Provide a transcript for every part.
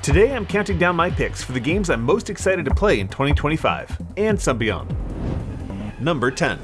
Today I'm counting down my picks for the games I'm most excited to play in 2025, and some beyond. Number 10.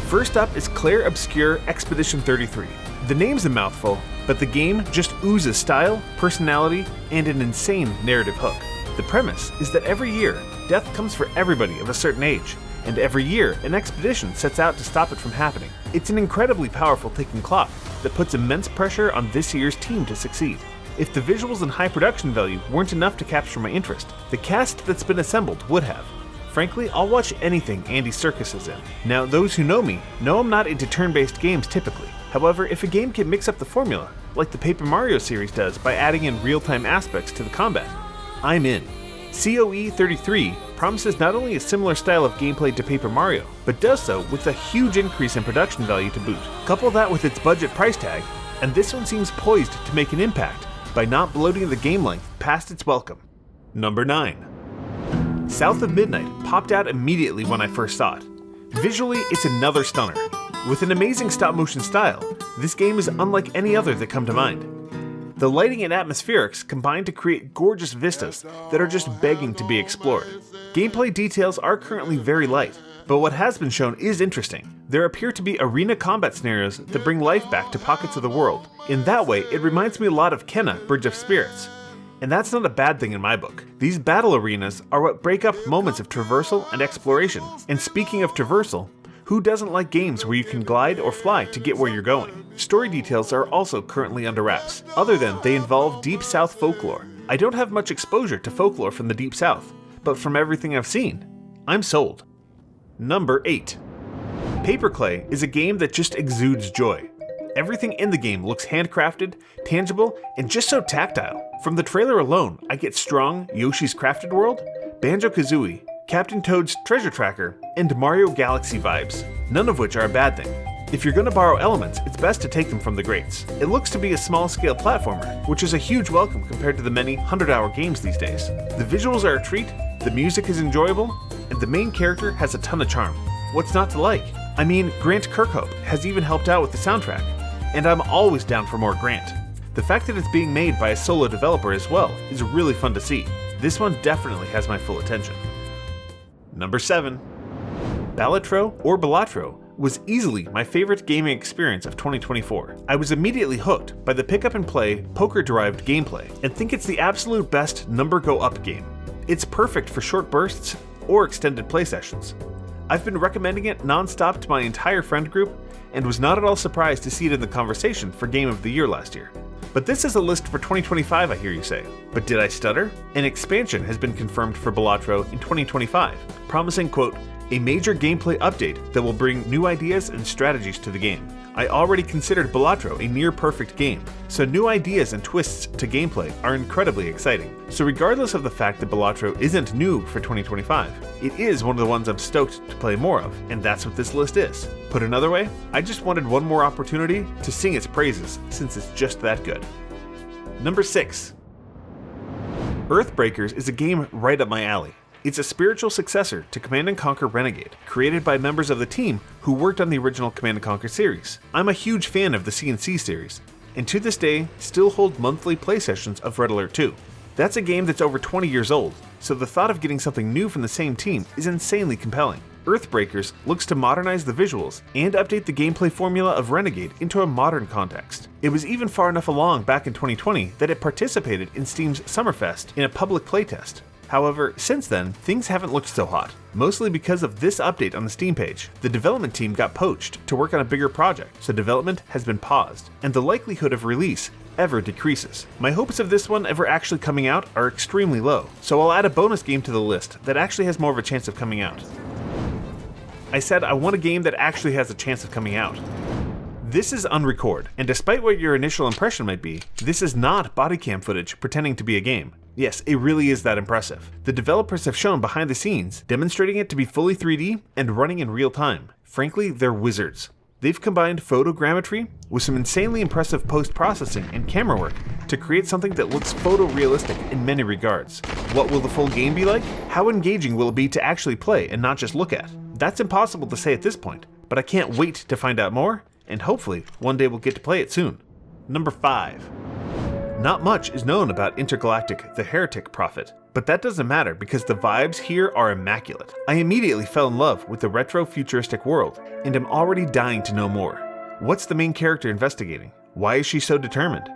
First up is Clair Obscur Expedition 33. The name's a mouthful, but the game just oozes style, personality, and an insane narrative hook. The premise is that every year, death comes for everybody of a certain age, and every year an expedition sets out to stop it from happening. It's an incredibly powerful ticking clock that puts immense pressure on this year's team to succeed. If the visuals and high production value weren't enough to capture my interest, the cast that's been assembled would have. Frankly, I'll watch anything Andy Serkis is in. Now, those who know me know I'm not into turn-based games typically. However, if a game can mix up the formula, like the Paper Mario series does by adding in real-time aspects to the combat, I'm in. COE 33 promises not only a similar style of gameplay to Paper Mario, but does so with a huge increase in production value to boot. Couple that with its budget price tag, and this one seems poised to make an impact by not bloating the game length past its welcome. Number 9. South of Midnight popped out immediately when I first saw it. Visually, it's another stunner. With an amazing stop-motion style, this game is unlike any other that come to mind. The lighting and atmospherics combine to create gorgeous vistas that are just begging to be explored. Gameplay details are currently very light, but what has been shown is interesting. There appear to be arena combat scenarios that bring life back to pockets of the world. In that way, it reminds me a lot of Kenna, Bridge of Spirits. And that's not a bad thing in my book. These battle arenas are what break up moments of traversal and exploration. And speaking of traversal, who doesn't like games where you can glide or fly to get where you're going? Story details are also currently under wraps, other than they involve Deep South folklore. I don't have much exposure to folklore from the Deep South, but from everything I've seen, I'm sold. Number 8. Paperclay is a game that just exudes joy. Everything in the game looks handcrafted, tangible, and just so tactile. From the trailer alone, I get strong Yoshi's Crafted World, Banjo-Kazooie, Captain Toad's Treasure Tracker, and Mario Galaxy vibes, none of which are a bad thing. If you're gonna borrow elements, it's best to take them from the greats. It looks to be a small-scale platformer, which is a huge welcome compared to the many 100-hour games these days. The visuals are a treat, the music is enjoyable, and the main character has a ton of charm. What's not to like? I mean, Grant Kirkhope has even helped out with the soundtrack, and I'm always down for more Grant. The fact that it's being made by a solo developer as well is really fun to see. This one definitely has my full attention. Number 7. Balatro or Balatro was easily my favorite gaming experience of 2024. I was immediately hooked by the pick-up-and-play, poker-derived gameplay, and think it's the absolute best number-go-up game. It's perfect for short bursts or extended play sessions. I've been recommending it non-stop to my entire friend group, and was not at all surprised to see it in the conversation for Game of the Year last year. But this is a list for 2025, I hear you say. But did I stutter? An expansion has been confirmed for Balatro in 2025, promising, quote, a major gameplay update that will bring new ideas and strategies to the game. I already considered Balatro a near-perfect game, so new ideas and twists to gameplay are incredibly exciting. So regardless of the fact that Balatro isn't new for 2025, it is one of the ones I'm stoked to play more of, and that's what this list is. Put another way, I just wanted one more opportunity to sing its praises, since it's just that good. Number 6. Earthbreakers is a game right up my alley. It's a spiritual successor to Command & Conquer Renegade, created by members of the team who worked on the original Command & Conquer series. I'm a huge fan of the C&C series, and to this day, still hold monthly play sessions of Red Alert 2. That's a game that's over 20 years old, so the thought of getting something new from the same team is insanely compelling. Earthbreakers looks to modernize the visuals and update the gameplay formula of Renegade into a modern context. It was even far enough along back in 2020 that it participated in Steam's Summerfest in a public playtest. However, since then, things haven't looked so hot, mostly because of this update on the Steam page. The development team got poached to work on a bigger project, so development has been paused, and the likelihood of release ever decreases. My hopes of this one ever actually coming out are extremely low, so I'll add a bonus game to the list that actually has more of a chance of coming out. I said I want a game that actually has a chance of coming out. This is Unrecord, and despite what your initial impression might be, this is not body cam footage pretending to be a game. Yes, it really is that impressive. The developers have shown behind the scenes, demonstrating it to be fully 3D and running in real time. Frankly, they're wizards. They've combined photogrammetry with some insanely impressive post-processing and camera work to create something that looks photorealistic in many regards. What will the full game be like? How engaging will it be to actually play and not just look at? That's impossible to say at this point, but I can't wait to find out more, and hopefully one day we'll get to play it soon. Number 5. Not much is known about Intergalactic the Heretic Prophet, but that doesn't matter because the vibes here are immaculate. I immediately fell in love with the retro-futuristic world, and am already dying to know more. What's the main character investigating? Why is she so determined?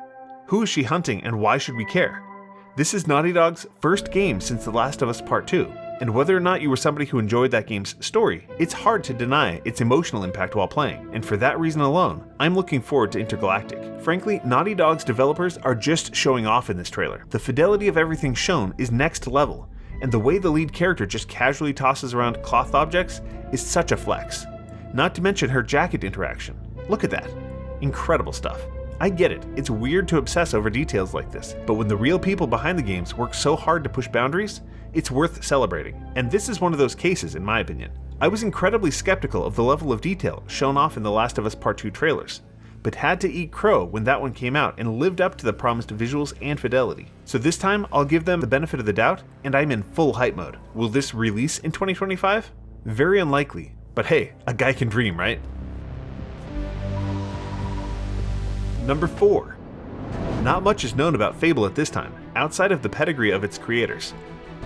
Who is she hunting and why should we care? This is Naughty Dog's first game since The Last of Us Part 2, and whether or not you were somebody who enjoyed that game's story, it's hard to deny its emotional impact while playing, and for that reason alone, I'm looking forward to Intergalactic. Frankly, Naughty Dog's developers are just showing off in this trailer. The fidelity of everything shown is next level, and the way the lead character just casually tosses around cloth objects is such a flex. Not to mention her jacket interaction. Look at that. Incredible stuff. I get it, it's weird to obsess over details like this, but when the real people behind the games work so hard to push boundaries, it's worth celebrating. And this is one of those cases, in my opinion. I was incredibly skeptical of the level of detail shown off in The Last of Us Part 2 trailers, but had to eat crow when that one came out and lived up to the promised visuals and fidelity. So this time, I'll give them the benefit of the doubt, and I'm in full hype mode. Will this release in 2025? Very unlikely, but hey, a guy can dream, right? Number 4. Not much is known about Fable at this time, outside of the pedigree of its creators.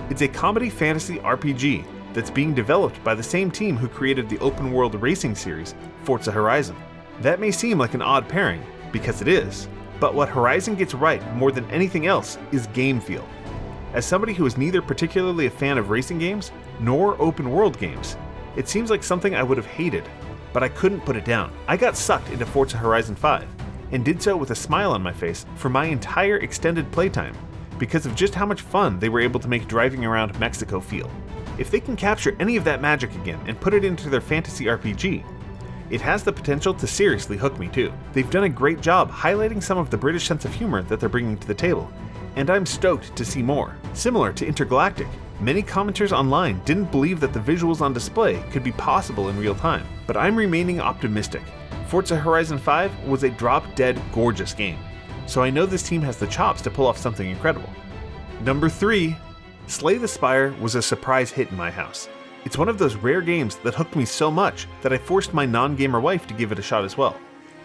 It's a comedy fantasy RPG that's being developed by the same team who created the open world racing series, Forza Horizon. That may seem like an odd pairing, because it is, but what Horizon gets right more than anything else is game feel. As somebody who is neither particularly a fan of racing games, nor open world games, it seems like something I would have hated, but I couldn't put it down. I got sucked into Forza Horizon 5, and did so with a smile on my face for my entire extended playtime, because of just how much fun they were able to make driving around Mexico feel. If they can capture any of that magic again and put it into their fantasy RPG, it has the potential to seriously hook me too. They've done a great job highlighting some of the British sense of humor that they're bringing to the table, and I'm stoked to see more. Similar to Intergalactic, many commenters online didn't believe that the visuals on display could be possible in real time, but I'm remaining optimistic. Forza Horizon 5 was a drop-dead gorgeous game, so I know this team has the chops to pull off something incredible. Number 3. Slay the Spire was a surprise hit in my house. It's one of those rare games that hooked me so much that I forced my non-gamer wife to give it a shot as well.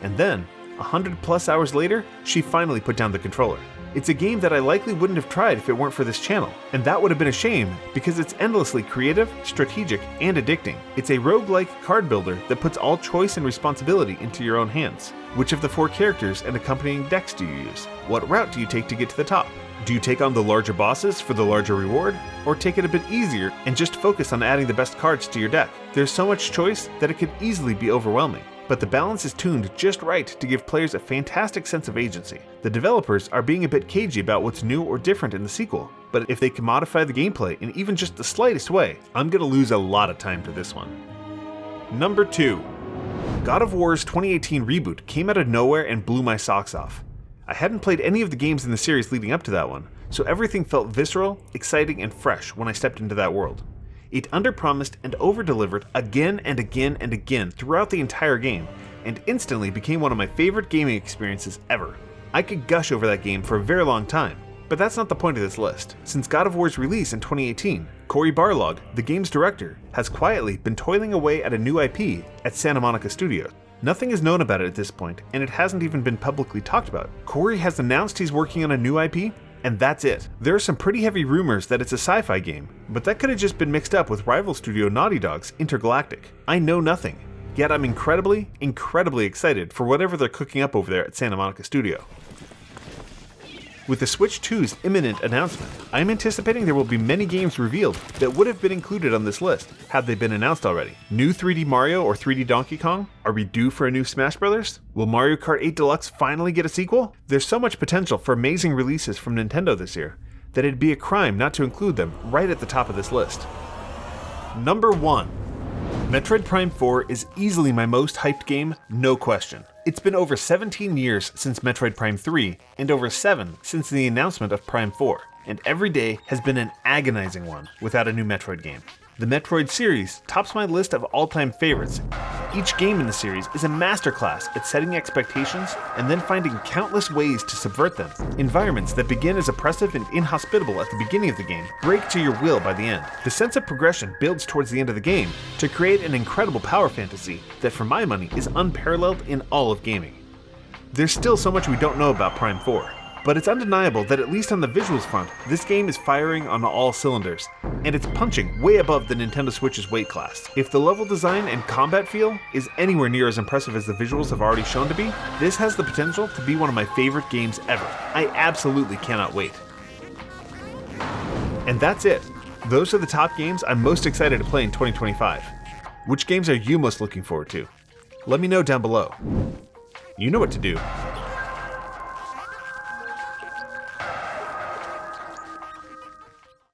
And then, 100+ hours later, she finally put down the controller. It's a game that I likely wouldn't have tried if it weren't for this channel, and that would have been a shame because it's endlessly creative, strategic, and addicting. It's a roguelike card builder that puts all choice and responsibility into your own hands. Which of the 4 characters and accompanying decks do you use? What route do you take to get to the top? Do you take on the larger bosses for the larger reward, or take it a bit easier and just focus on adding the best cards to your deck? There's so much choice that it could easily be overwhelming, but the balance is tuned just right to give players a fantastic sense of agency. The developers are being a bit cagey about what's new or different in the sequel, but if they can modify the gameplay in even just the slightest way, I'm gonna lose a lot of time to this one. Number 2. God of War's 2018 reboot came out of nowhere and blew my socks off. I hadn't played any of the games in the series leading up to that one, so everything felt visceral, exciting, and fresh when I stepped into that world. It underpromised and overdelivered again and again and again throughout the entire game, and instantly became one of my favorite gaming experiences ever. I could gush over that game for a very long time, but that's not the point of this list. Since God of War's release in 2018, Cory Barlog, the game's director, has quietly been toiling away at a new IP at Santa Monica Studios. Nothing is known about it at this point, and it hasn't even been publicly talked about. Cory has announced he's working on a new IP, and that's it. There are some pretty heavy rumors that it's a sci-fi game, but that could have just been mixed up with rival studio Naughty Dog's Intergalactic. I know nothing, yet I'm incredibly excited for whatever they're cooking up over there at Santa Monica Studio. With the Switch 2's imminent announcement, I'm anticipating there will be many games revealed that would have been included on this list had they been announced already. New 3D Mario or 3D Donkey Kong? Are we due for a new Smash Bros? Will Mario Kart 8 Deluxe finally get a sequel? There's so much potential for amazing releases from Nintendo this year that it'd be a crime not to include them right at the top of this list. Number 1. Metroid Prime 4 is easily my most hyped game, no question. It's been over 17 years since Metroid Prime 3, and over 7 since the announcement of Prime 4, and every day has been an agonizing one without a new Metroid game. The Metroid series tops my list of all-time favorites. Each game in the series is a masterclass at setting expectations and then finding countless ways to subvert them. Environments that begin as oppressive and inhospitable at the beginning of the game break to your will by the end. The sense of progression builds towards the end of the game to create an incredible power fantasy that, for my money, is unparalleled in all of gaming. There's still so much we don't know about Prime 4, but it's undeniable that at least on the visuals front, this game is firing on all cylinders, and it's punching way above the Nintendo Switch's weight class. If the level design and combat feel is anywhere near as impressive as the visuals have already shown to be, this has the potential to be one of my favorite games ever. I absolutely cannot wait. And that's it. Those are the top games I'm most excited to play in 2025. Which games are you most looking forward to? Let me know down below. You know what to do.